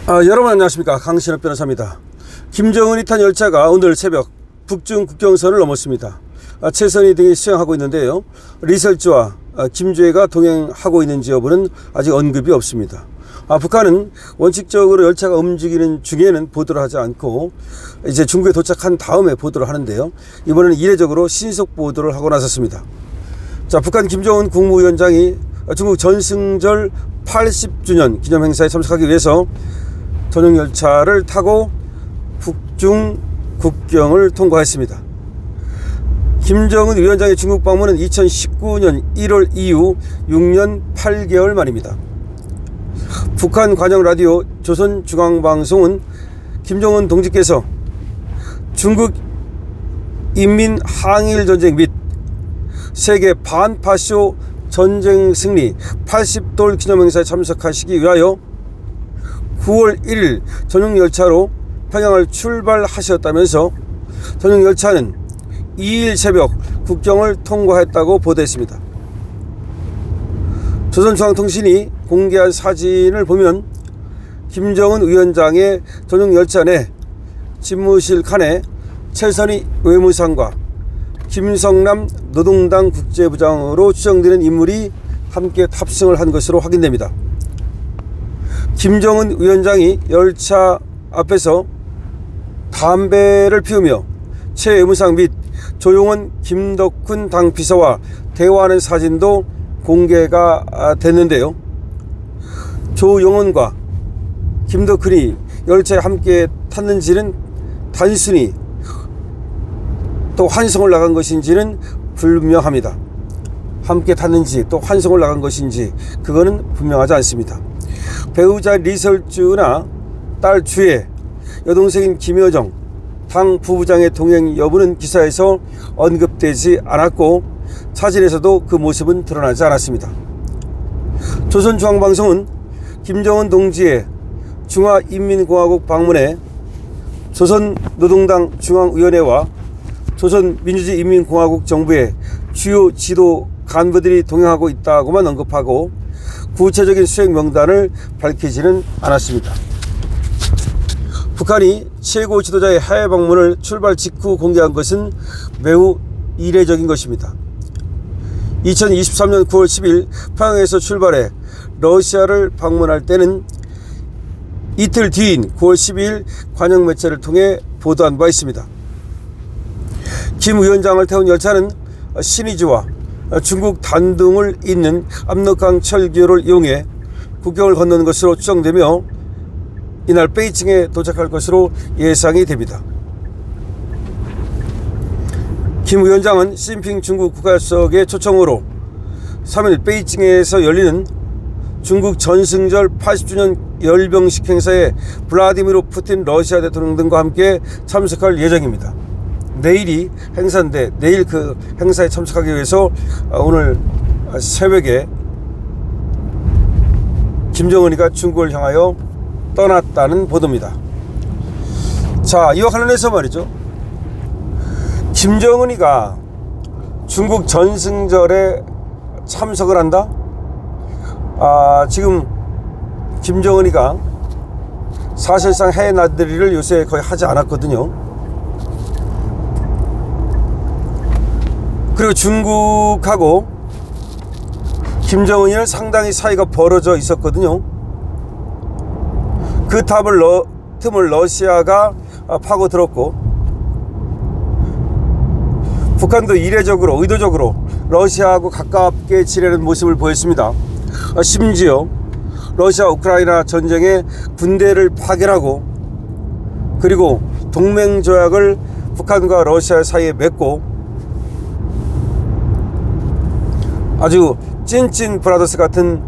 여러분 안녕하십니까, 강신업 변호사입니다. 김정은이 탄 열차가 오늘 새벽 북중 국경선을 넘었습니다. 최선희 등이 수행하고 있는데요, 리설주와 김주애가 동행하고 있는지 여부는 아직 언급이 없습니다. 북한은 원칙적으로 열차가 움직이는 중에는 보도를 하지 않고 이제 중국에 도착한 다음에 보도를 하는데요, 이번에는 이례적으로 신속 보도를 하고 나섰습니다. 북한 김정은 국무위원장이 중국 전승절 80주년 기념행사에 참석하기 위해서 전용 열차를 타고 북중 국경을 통과했습니다. 김정은 위원장의 중국 방문은 2019년 1월 이후 6년 8개월 만입니다. 북한 관영 라디오 조선중앙방송은 김정은 동지께서 중국 인민 항일전쟁 및 세계 반파쇼 전쟁 승리 80돌 기념행사에 참석하시기 위하여 9월 1일 전용 열차로 평양을 출발하셨다면서 전용 열차는 2일 새벽 국경을 통과했다고 보도했습니다. 조선중앙통신이 공개한 사진을 보면 김정은 위원장의 전용 열차 내 집무실 칸에 최선희 외무상과 김성남 노동당 국제부장으로 추정되는 인물이 함께 탑승을 한 것으로 확인됩니다. 김정은 위원장이 열차 앞에서 담배를 피우며 최 외무상 및 조용원 김덕훈 당비서와 대화하는 사진도 공개가 됐는데요, 조용원과 김덕훈이 열차에 함께 탔는지는 단순히 또 환송을 나간 것인지는 불명합니다. 함께 탔는지 또 환송을 나간 것인지 그거는 분명하지 않습니다. 배우자 리설주나 딸 주애, 여동생인 김여정 당 부부장의 동행 여부는 기사에서 언급되지 않았고 사진에서도 그 모습은 드러나지 않았습니다. 조선중앙방송은 김정은 동지의 중화인민공화국 방문에 조선노동당 중앙위원회와 조선민주주의인민공화국 정부의 주요 지도 간부들이 동행하고 있다고만 언급하고 구체적인 수행 명단을 밝히지는 않았습니다. 북한이 최고 지도자의 해외 방문을 출발 직후 공개한 것은 매우 이례적인 것입니다. 2023년 9월 10일 평양에서 출발해 러시아를 방문할 때는 이틀 뒤인 9월 12일 관영 매체를 통해 보도한 바 있습니다. 김 위원장을 태운 열차는 신의주와 중국 단둥을 잇는 압록강 철교를 이용해 국경을 건너는 것으로 추정되며 이날 베이징에 도착할 것으로 예상이 됩니다. 김 위원장은 시진핑 중국 국가주석의 초청으로 3일 베이징에서 열리는 중국 전승절 80주년 열병식 행사에 블라디미르 푸틴 러시아 대통령 등과 함께 참석할 예정입니다. 내일이 행사인데 내일 그 행사에 참석하기 위해서 오늘 새벽에 김정은이가 중국을 향하여 떠났다는 보도입니다. 자, 이와 관련해서 말이죠, 김정은이가 중국 전승절에 참석을 한다? 지금 김정은이가 사실상 해외 나들이를 요새 거의 하지 않았거든요. 그리고 중국하고 김정은이는 상당히 사이가 벌어져 있었거든요. 그 틈을 러시아가 파고들었고 북한도 이례적으로 의도적으로 러시아하고 가깝게 지내는 모습을 보였습니다. 심지어 러시아 우크라이나 전쟁에 군대를 파견하고 그리고 동맹조약을 북한과 러시아 사이에 맺고 아주 찐찐 브라더스 같은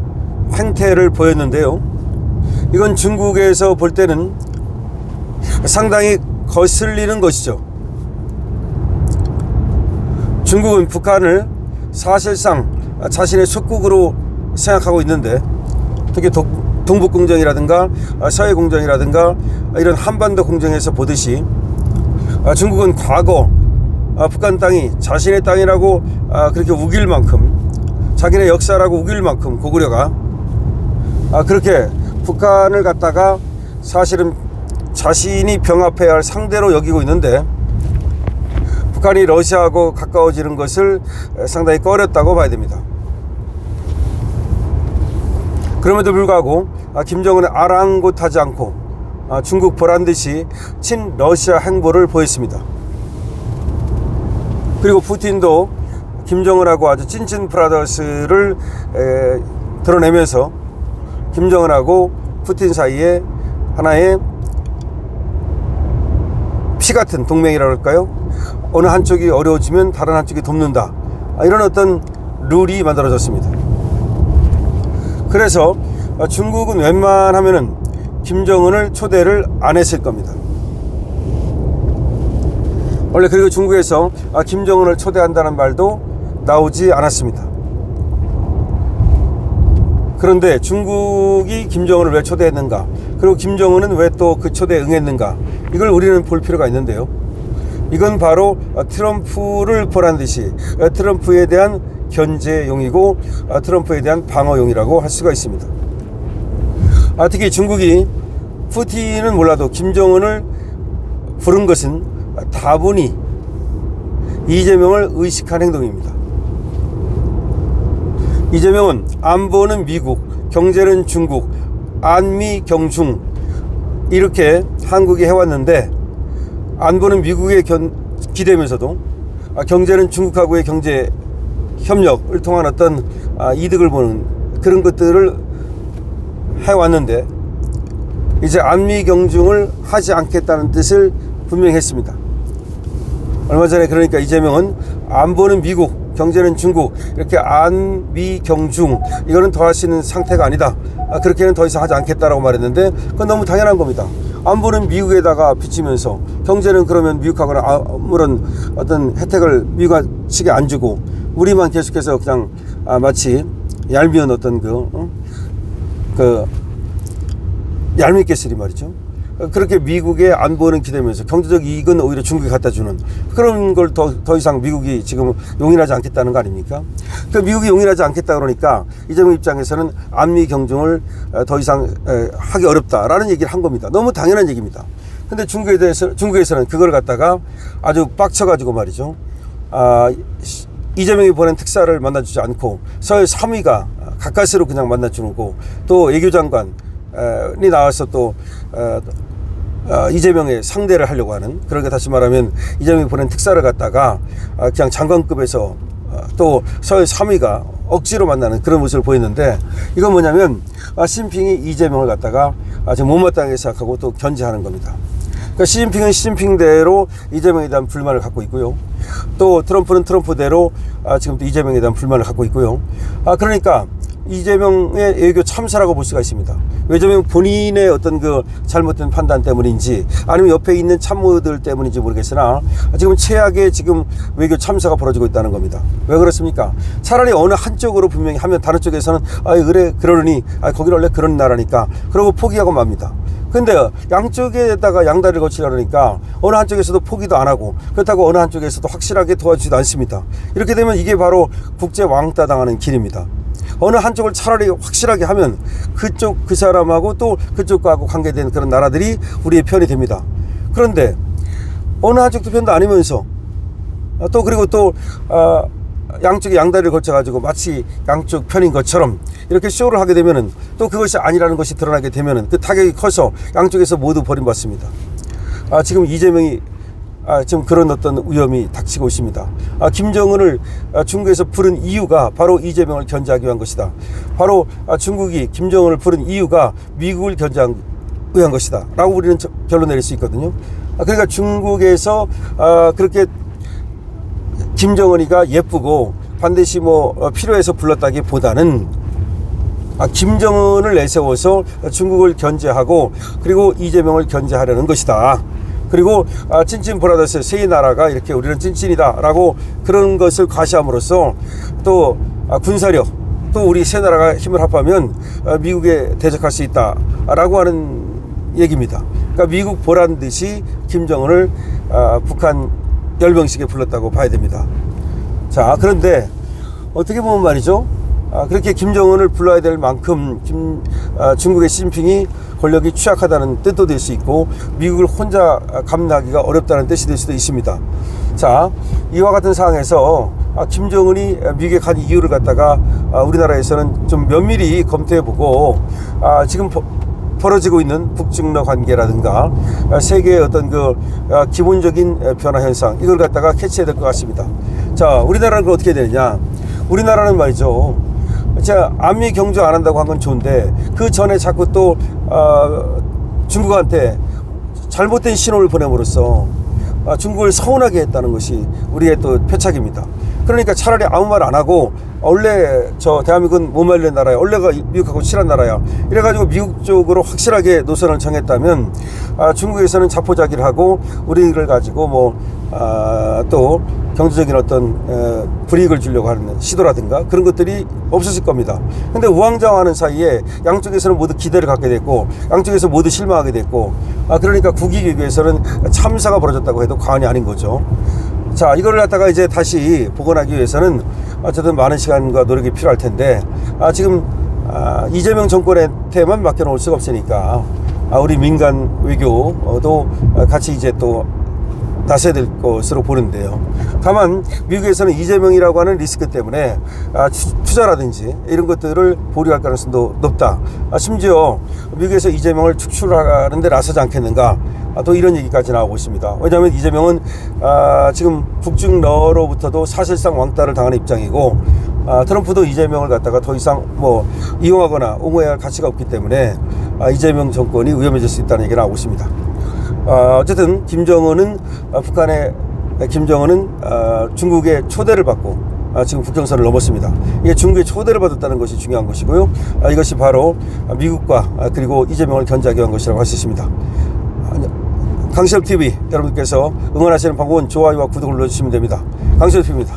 행태를 보였는데요, 이건 중국에서 볼 때는 상당히 거슬리는 것이죠. 중국은 북한을 사실상 자신의 속국으로 생각하고 있는데, 특히 동북공정이라든가 서해공정이라든가 이런 한반도 공정에서 보듯이 중국은 과거 북한 땅이 자신의 땅이라고 그렇게 우길 만큼, 자기네 역사라고 우길 만큼 고구려가 그렇게 북한을 갖다가 사실은 자신이 병합해야 할 상대로 여기고 있는데 북한이 러시아하고 가까워지는 것을 상당히 꺼렸다고 봐야 됩니다. 그럼에도 불구하고 김정은은 아랑곳하지 않고 중국 보란듯이 친러시아 행보를 보였습니다. 그리고 푸틴도 김정은하고 아주 찐찐 브라더스를 드러내면서 김정은하고 푸틴 사이에 하나의 피 같은 동맹이라고 할까요? 어느 한쪽이 어려워지면 다른 한쪽이 돕는다, 이런 어떤 룰이 만들어졌습니다. 그래서 중국은 웬만하면은 김정은을 초대를 안 했을 겁니다. 원래 그리고 중국에서 김정은을 초대한다는 말도 나오지 않았습니다. 그런데 중국이 김정은을 왜 초대했는가, 그리고 김정은은 왜 또 그 초대에 응했는가, 이걸 우리는 볼 필요가 있는데요. 이건 바로 트럼프를 보란듯이 트럼프에 대한 견제용이고 트럼프에 대한 방어용이라고 할 수가 있습니다. 특히 중국이 푸틴은 몰라도 김정은을 부른 것은 다분히 이재명을 의식한 행동입니다. 이재명은 안보는 미국, 경제는 중국, 안미경중 이렇게 한국이 해왔는데, 안보는 미국에 기대면서도 경제는 중국하고의 경제 협력을 통한 어떤 이득을 보는 그런 것들을 해왔는데, 이제 안미경중을 하지 않겠다는 뜻을 분명히 했습니다. 얼마 전에 그러니까 이재명은 안보는 미국, 경제는 중국, 이렇게 안미경중, 이거는 더 할 수 있는 상태가 아니다, 그렇게는 더 이상 하지 않겠다라고 말했는데, 그건 너무 당연한 겁니다. 안보는 미국에다가 비치면서 경제는 그러면 미국하고는 아무런 어떤 혜택을 미국 측에 안 주고 우리만 계속해서 그냥 마치 얄미운 어떤 그 얄밉게쓰리 말이죠. 그렇게 미국의 안보는 기대면서 경제적 이익은 오히려 중국이 갖다 주는 그런 걸 더 이상 미국이 지금 용인하지 않겠다는 거 아닙니까? 그 미국이 용인하지 않겠다 그러니까 이재명 입장에서는 안미 경중을 더 이상 하기 어렵다라는 얘기를 한 겁니다. 너무 당연한 얘기입니다. 근데 중국에서는 그걸 갖다가 아주 빡쳐가지고 말이죠. 이재명이 보낸 특사를 만나주지 않고 서해 3위가 가까스로 그냥 만나주고, 또 외교장관이 나와서 또 이재명의 상대를 하려고 하는, 그러니까 다시 말하면 이재명이 보낸 특사를 갖다가 그냥 장관급에서 또 서해 3위가 억지로 만나는 그런 모습을 보였는데, 이건 뭐냐면 시진핑이 이재명을 갖다가 아주 못마땅하게 생각하고 또 견제하는 겁니다. 그러니까 시진핑은 시진핑대로 이재명에 대한 불만을 갖고 있고요. 또 트럼프는 트럼프대로 지금 또 이재명에 대한 불만을 갖고 있고요. 그러니까 이재명의 외교 참사라고 볼 수가 있습니다. 왜냐하면 본인의 어떤 그 잘못된 판단 때문인지 아니면 옆에 있는 참모들 때문인지 모르겠으나 지금 최악의 지금 외교 참사가 벌어지고 있다는 겁니다. 왜 그렇습니까? 차라리 어느 한쪽으로 분명히 하면 다른 쪽에서는 그래 그러니 거기는 원래 그런 나라니까 그러고 포기하고 맙니다. 근데 양쪽에다가 양다리를 거치려니까 어느 한쪽에서도 포기도 안 하고, 그렇다고 어느 한쪽에서도 확실하게 도와주지도 않습니다. 이렇게 되면 이게 바로 국제 왕따 당하는 길입니다. 어느 한쪽을 차라리 확실하게 하면 그쪽 그 사람하고 또 그쪽하고 관계된 그런 나라들이 우리의 편이 됩니다. 그런데 어느 한쪽도 편도 아니면서 또 그리고 또 양쪽에 양다리를 거쳐가지고 마치 양쪽 편인 것처럼 이렇게 쇼를 하게 되면은 또 그것이 아니라는 것이 드러나게 되면은 그 타격이 커서 양쪽에서 모두 버림받습니다. 지금 이재명이 지금 그런 어떤 위험이 닥치고 있습니다. 김정은을 중국에서 부른 이유가 바로 이재명을 견제하기 위한 것이다. 바로 중국이 김정은을 부른 이유가 미국을 견제하기 위한 것이다 라고 우리는 결론 내릴 수 있거든요. 그러니까 중국에서 그렇게 김정은이가 예쁘고 반드시 필요해서 불렀다기보다는 김정은을 내세워서 중국을 견제하고 그리고 이재명을 견제하려는 것이다. 그리고 찐찐 브라더스 세 나라가 이렇게 우리는 찐찐이다 라고 그런 것을 과시함으로써 또 군사력 또 우리 세 나라가 힘을 합하면 미국에 대적할 수 있다 라고 하는 얘기입니다. 그러니까 미국 보란 듯이 김정은을 북한 열병식에 불렀다고 봐야 됩니다. 자, 그런데 어떻게 보면 말이죠, 그렇게 김정은을 불러야 될 만큼 중국의 시진핑이 권력이 취약하다는 뜻도 될 수 있고 미국을 혼자 감당하기가 어렵다는 뜻이 될 수도 있습니다. 자, 이와 같은 상황에서 김정은이 미국에 간 이유를 갖다가 우리나라에서는 좀 면밀히 검토해보고 지금 벌어지고 있는 북중러 관계라든가 세계의 어떤 그 기본적인 변화 현상, 이걸 갖다가 캐치해야 될 것 같습니다. 자, 우리나라는 어떻게 해야 되느냐? 우리나라는 말이죠, 자, 안미 경주 안 한다고 한 건 좋은데 그 전에 자꾸 또 중국한테 잘못된 신호를 보냄으로써 중국을 서운하게 했다는 것이 우리의 또 표착입니다. 그러니까 차라리 아무 말 안 하고 원래 저 대한민국은 못 말리는 나라야, 원래가 미국하고 친한 나라야, 이래가지고 미국 쪽으로 확실하게 노선을 정했다면 중국에서는 자포자기를 하고 우리를 가지고 뭐 또 경제적인 어떤 불이익을 주려고 하는 시도라든가 그런 것들이 없었을 겁니다. 근데 우왕좌왕하는 사이에 양쪽에서는 모두 기대를 갖게 됐고 양쪽에서 모두 실망하게 됐고 그러니까 국익위기에서는 참사가 벌어졌다고 해도 과언이 아닌 거죠. 자, 이거를 갖다가 이제 다시 복원하기 위해서는 어쨌든 많은 시간과 노력이 필요할 텐데 지금 이재명 정권한테만 맡겨놓을 수가 없으니까 우리 민간 외교도 같이 이제 또 나서야 될 것으로 보는데요. 다만 미국에서는 이재명이라고 하는 리스크 때문에 투자라든지 이런 것들을 보류할 가능성도 높다. 심지어 미국에서 이재명을 축출하는 데 나서지 않겠는가, 또 이런 얘기까지 나오고 있습니다. 왜냐하면 이재명은 지금 북중러로부터도 사실상 왕따를 당하는 입장이고 트럼프도 이재명을 갖다가 더 이상 뭐 이용하거나 옹호해야 할 가치가 없기 때문에 이재명 정권이 위험해질 수 있다는 얘기가 나오고 있습니다. 어쨌든 김정은은 중국의 초대를 받고 지금 국경선을 넘었습니다. 이게 중국의 초대를 받았다는 것이 중요한 것이고요. 이것이 바로 미국과 그리고 이재명을 견제하기 위한 것이라고 할 수 있습니다. 강시엽TV 여러분께서 응원하시는 방법은 좋아요와 구독을 눌러주시면 됩니다. 강시엽TV입니다.